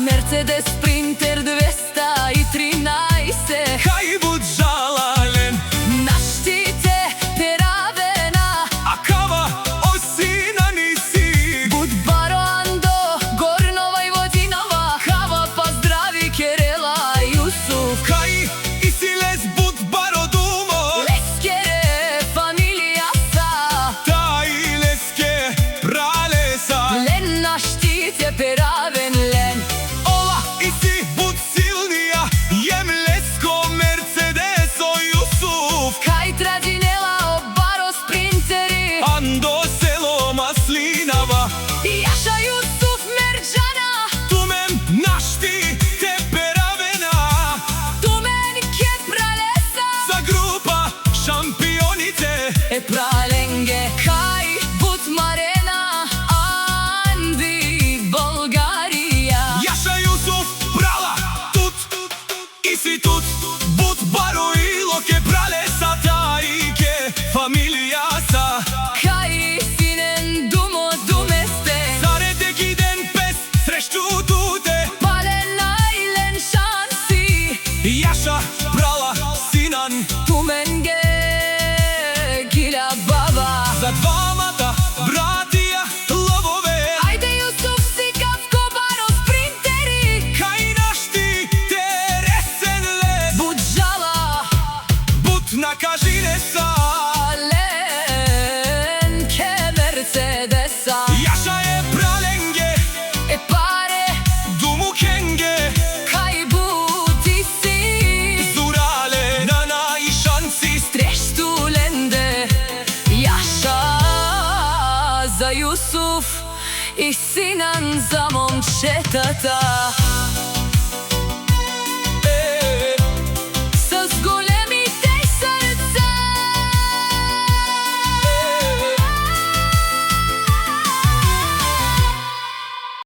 Mercedes Sprinter 213. Kaj Buđala len Naštite Peravena, a kava osina nisi. Bud Baro Ando, Gorno Vojvodinova, Kava pa zdravi Kerela Jusuf. Kaj isiles Bud Baro Dumo, Leskere familija sa, taj leske pralesa. Len naštite Peraven len. Ova isi Bud silnija, jem lesko Mercedeso Jusuf. Kaj Tradinela o Baro Sprinteri, Ando selo Maslinava, Jaša Jusuf Merđana, tumem našti te Peravena. Tumen ke pralesa, Za grupa šampionice, Pralenge Kaj Bud Marena, Andi Bulgarija. Jaša Jusuf prala tut, isi tut. Bud Baro Iloke pralesa, tajke familija sa. Kaj Sinen Dumo Dumeste, Zarete giden pes srešću tute. Pale najlen šansi, Jaša prala Sinan, Tumenge Gila Baba. za dvamata bratija lovove. Ajde Jusuf Sikavko Baro Sprinteri, Kaj našti te resen les. Buđala Bud nakažine sa. Lenke Mercedesa, Jaša je pralenge, Pare dumu kenge. Kaj Budi si, Zurale nana i šanci. Treštu Lende, Jaša za Jusuf i Sinan za momčetata.